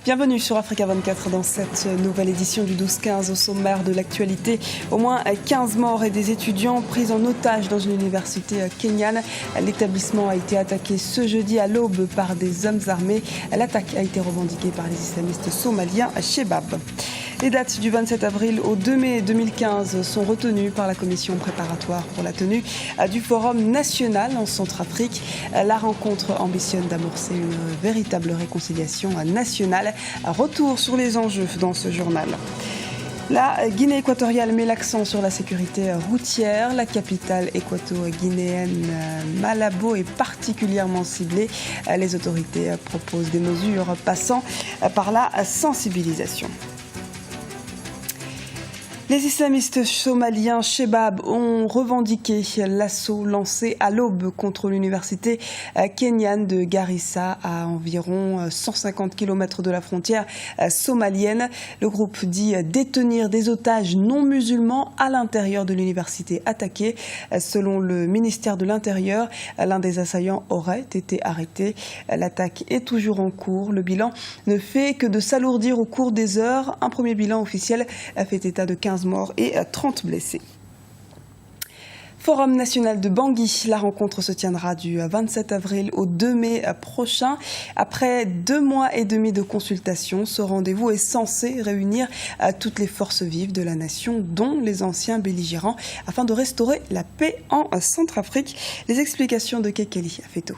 Bienvenue sur Africa 24 dans cette nouvelle édition du 12-15. Au sommaire de l'actualité, au moins 15 morts et des étudiants pris en otage dans une université kenyane. L'établissement a été attaqué ce jeudi à l'aube par des hommes armés. L'attaque a été revendiquée par les islamistes somaliens Shebab. Les dates du 27 avril au 2 mai 2015 sont retenues par la commission préparatoire pour la tenue du Forum national en Centrafrique. La rencontre ambitionne d'amorcer une véritable réconciliation nationale. Retour sur les enjeux dans ce journal. La Guinée équatoriale met l'accent sur la sécurité routière. La capitale équato-guinéenne Malabo est particulièrement ciblée. Les autorités proposent des mesures passant par la sensibilisation. Les islamistes somaliens Shebab ont revendiqué l'assaut lancé à l'aube contre l'université kenyane de Garissa à environ 150 km de la frontière somalienne. Le groupe dit détenir des otages non musulmans à l'intérieur de l'université attaquée. Selon le ministère de l'Intérieur, l'un des assaillants aurait été arrêté. L'attaque est toujours en cours. Le bilan ne fait que de s'alourdir au cours des heures. Un premier bilan officiel fait état de 15 morts et 30 blessés. Forum national de Bangui, la rencontre se tiendra du 27 avril au 2 mai prochain. Après 2 mois et demi de consultation, ce rendez-vous est censé réunir toutes les forces vives de la nation, dont les anciens belligérants, afin de restaurer la paix en Centrafrique. Les explications de Kekeli Afeto.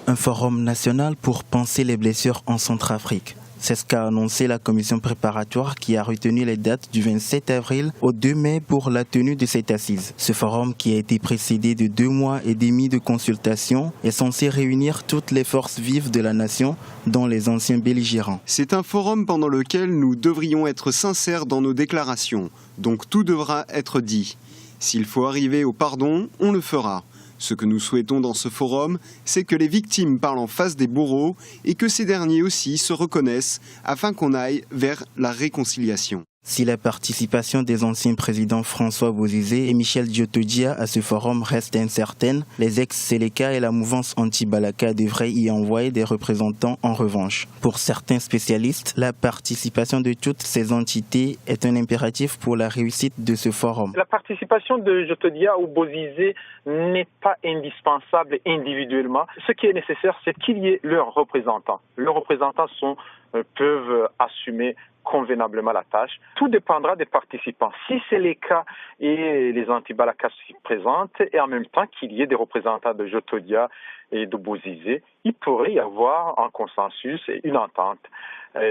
Un forum national pour penser les blessures en Centrafrique. C'est ce qu'a annoncé la commission préparatoire qui a retenu les dates du 27 avril au 2 mai pour la tenue de cette assise. Ce forum, qui a été précédé de 2 mois et demi de consultation, est censé réunir toutes les forces vives de la nation, dont les anciens belligérants. C'est un forum pendant lequel nous devrions être sincères dans nos déclarations. Donc tout devra être dit. S'il faut arriver au pardon, on le fera. Ce que nous souhaitons dans ce forum, c'est que les victimes parlent en face des bourreaux et que ces derniers aussi se reconnaissent afin qu'on aille vers la réconciliation. Si la participation des anciens présidents François Bozizé et Michel Diotodia à ce forum reste incertaine, les ex-Séléka et la mouvance anti-Balaka devraient y envoyer des représentants en revanche. Pour certains spécialistes, la participation de toutes ces entités est un impératif pour la réussite de ce forum. La participation de Diotodia ou Bozizé n'est pas indispensable individuellement. Ce qui est nécessaire, c'est qu'il y ait leurs représentants. Leurs représentants peuvent assumer convenablement la tâche. Tout dépendra des participants. Si c'est les cas et les anti-Balaka s'y présentent et en même temps qu'il y ait des représentants de Diotodia et de Bozizé, il pourrait y avoir un consensus et une entente.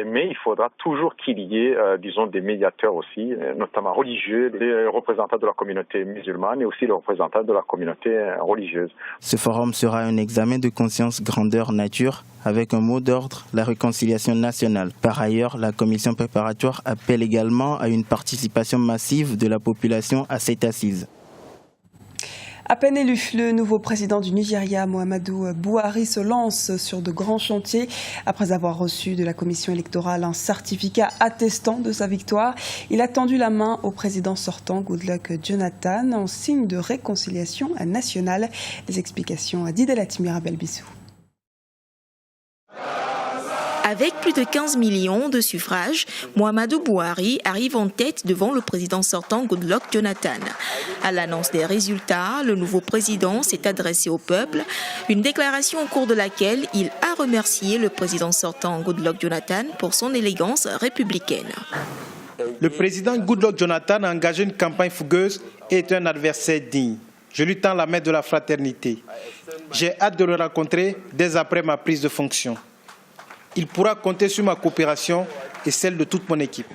Mais il faudra toujours qu'il y ait, des médiateurs aussi, notamment religieux, les représentants de la communauté musulmane et aussi les représentants de la communauté religieuse. Ce forum sera un examen de conscience grandeur nature avec un mot d'ordre, la réconciliation nationale. Par ailleurs, la commission préparatoire appelle également à une participation massive de la population à cette assise. À peine élu, le nouveau président du Nigeria, Muhammadu Buhari, se lance sur de grands chantiers. Après avoir reçu de la commission électorale un certificat attestant de sa victoire, il a tendu la main au président sortant, Goodluck Jonathan, en signe de réconciliation nationale. Les explications à Didelat Mirabel Bissou. Avec plus de 15 millions de suffrages, Muhammadu Buhari arrive en tête devant le président sortant Goodluck Jonathan. À l'annonce des résultats, le nouveau président s'est adressé au peuple, une déclaration au cours de laquelle il a remercié le président sortant Goodluck Jonathan pour son élégance républicaine. Le président Goodluck Jonathan a engagé une campagne fougueuse et est un adversaire digne. Je lui tends la main de la fraternité. J'ai hâte de le rencontrer dès après ma prise de fonction. Il pourra compter sur ma coopération et celle de toute mon équipe.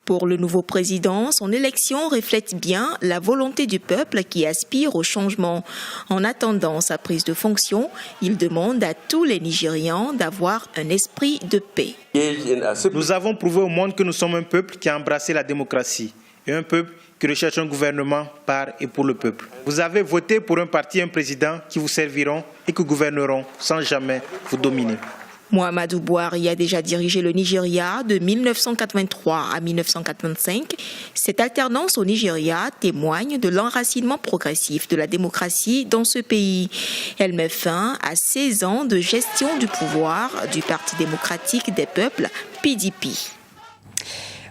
Pour le nouveau président, son élection reflète bien la volonté du peuple qui aspire au changement. En attendant sa prise de fonction, il demande à tous les Nigérians d'avoir un esprit de paix. Nous avons prouvé au monde que nous sommes un peuple qui a embrassé la démocratie et un peuple qui recherche un gouvernement par et pour le peuple. Vous avez voté pour un parti et un président qui vous serviront et qui gouverneront sans jamais vous dominer. Muhammadu Buhari a déjà dirigé le Nigeria de 1983 à 1985. Cette alternance au Nigeria témoigne de l'enracinement progressif de la démocratie dans ce pays. Elle met fin à 16 ans de gestion du pouvoir du Parti démocratique des peuples, PDP.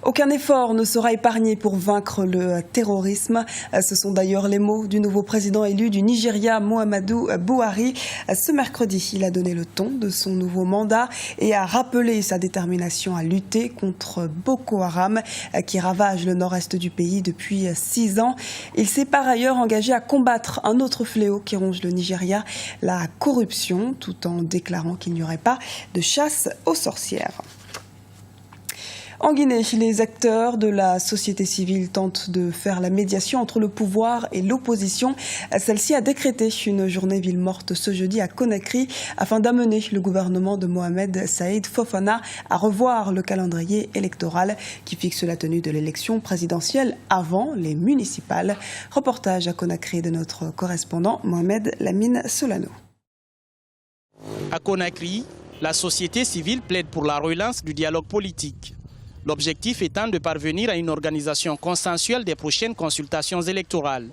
Aucun effort ne sera épargné pour vaincre le terrorisme. Ce sont d'ailleurs les mots du nouveau président élu du Nigeria, Muhammadu Buhari. Ce mercredi, il a donné le ton de son nouveau mandat et a rappelé sa détermination à lutter contre Boko Haram, qui ravage le nord-est du pays depuis 6 ans. Il s'est par ailleurs engagé à combattre un autre fléau qui ronge le Nigeria, la corruption, tout en déclarant qu'il n'y aurait pas de chasse aux sorcières. En Guinée, les acteurs de la société civile tentent de faire la médiation entre le pouvoir et l'opposition. Celle-ci a décrété une journée ville morte ce jeudi à Conakry afin d'amener le gouvernement de Mohamed Saïd Fofana à revoir le calendrier électoral qui fixe la tenue de l'élection présidentielle avant les municipales. Reportage à Conakry de notre correspondant Mohamed Lamine Solano. À Conakry, la société civile plaide pour la relance du dialogue politique. L'objectif étant de parvenir à une organisation consensuelle des prochaines consultations électorales.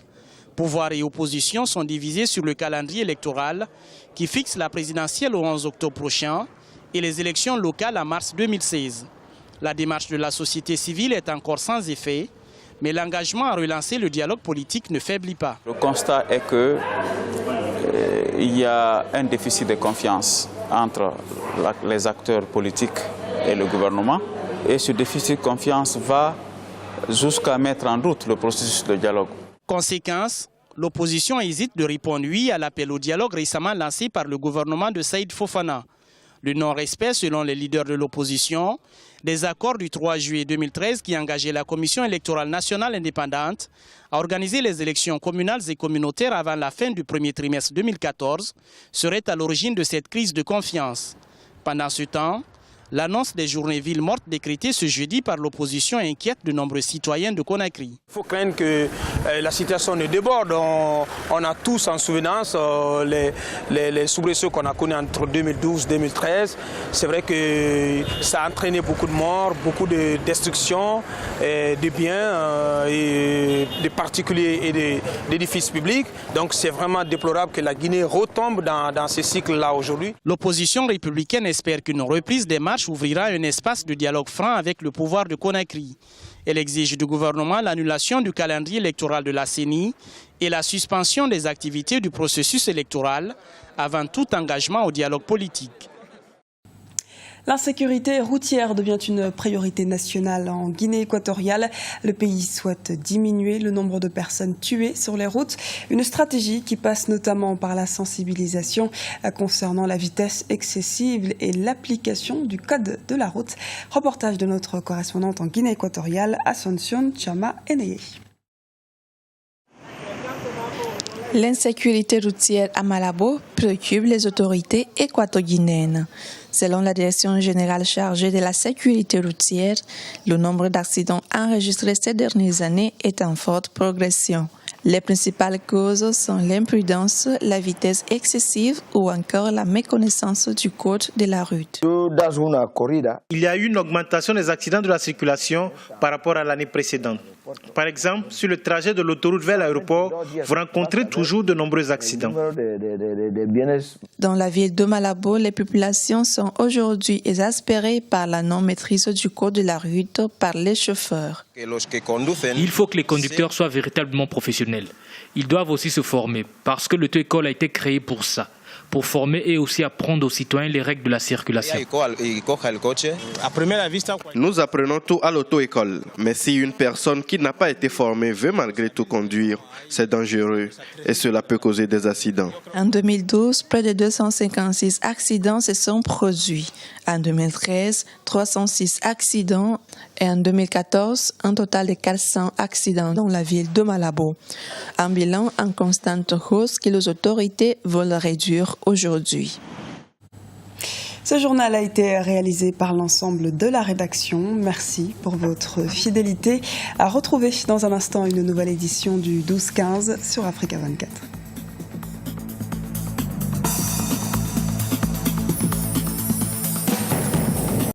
Pouvoir et opposition sont divisés sur le calendrier électoral qui fixe la présidentielle au 11 octobre prochain et les élections locales en mars 2016. La démarche de la société civile est encore sans effet, mais l'engagement à relancer le dialogue politique ne faiblit pas. Le constat est qu'il y a un déficit de confiance entre les acteurs politiques et le gouvernement. Et ce déficit de confiance va jusqu'à mettre en doute le processus de dialogue. Conséquence, l'opposition hésite de répondre oui à l'appel au dialogue récemment lancé par le gouvernement de Saïd Fofana. Le non-respect, selon les leaders de l'opposition, des accords du 3 juillet 2013 qui engageaient la Commission électorale nationale indépendante à organiser les élections communales et communautaires avant la fin du premier trimestre 2014 serait à l'origine de cette crise de confiance. Pendant ce temps, l'annonce des journées villes mortes décrétées ce jeudi par l'opposition inquiète de nombreux citoyens de Conakry. Il faut craindre que la situation ne déborde. On a tous en souvenance les soubresauts qu'on a connus entre 2012 et 2013. C'est vrai que ça a entraîné beaucoup de morts, beaucoup de destruction de biens, et de particuliers et d'édifices publics. Donc c'est vraiment déplorable que la Guinée retombe dans ce cycle-là aujourd'hui. L'opposition républicaine espère qu'une reprise des marches ouvrira un espace de dialogue franc avec le pouvoir de Conakry. Elle exige du gouvernement l'annulation du calendrier électoral de la CENI et la suspension des activités du processus électoral avant tout engagement au dialogue politique. L'insécurité routière devient une priorité nationale en Guinée équatoriale. Le pays souhaite diminuer le nombre de personnes tuées sur les routes. Une stratégie qui passe notamment par la sensibilisation concernant la vitesse excessive et l'application du code de la route. Reportage de notre correspondante en Guinée équatoriale, Asuncion Chama Eneye. L'insécurité routière à Malabo préoccupe les autorités équato-guinéennes. Selon la Direction générale chargée de la sécurité routière, le nombre d'accidents enregistrés ces dernières années est en forte progression. Les principales causes sont l'imprudence, la vitesse excessive ou encore la méconnaissance du code de la route. Il y a eu une augmentation des accidents de la circulation par rapport à l'année précédente. Par exemple, sur le trajet de l'autoroute vers l'aéroport, vous rencontrez toujours de nombreux accidents. Dans la ville de Malabo, les populations sont aujourd'hui exaspérées par la non-maîtrise du code de la route par les chauffeurs. Il faut que les conducteurs soient véritablement professionnels. Ils doivent aussi se former parce que l'auto-école a été créée pour ça. Pour former et aussi apprendre aux citoyens les règles de la circulation. Nous apprenons tout à l'auto-école, mais si une personne qui n'a pas été formée veut malgré tout conduire, c'est dangereux et cela peut causer des accidents. En 2012, près de 256 accidents se sont produits. En 2013, 306 accidents et en 2014, un total de 400 accidents dans la ville de Malabo. Un bilan en constante hausse que les autorités veulent réduire aujourd'hui. Ce journal a été réalisé par l'ensemble de la rédaction. Merci pour votre fidélité. À retrouver dans un instant une nouvelle édition du 12-15 sur Africa 24.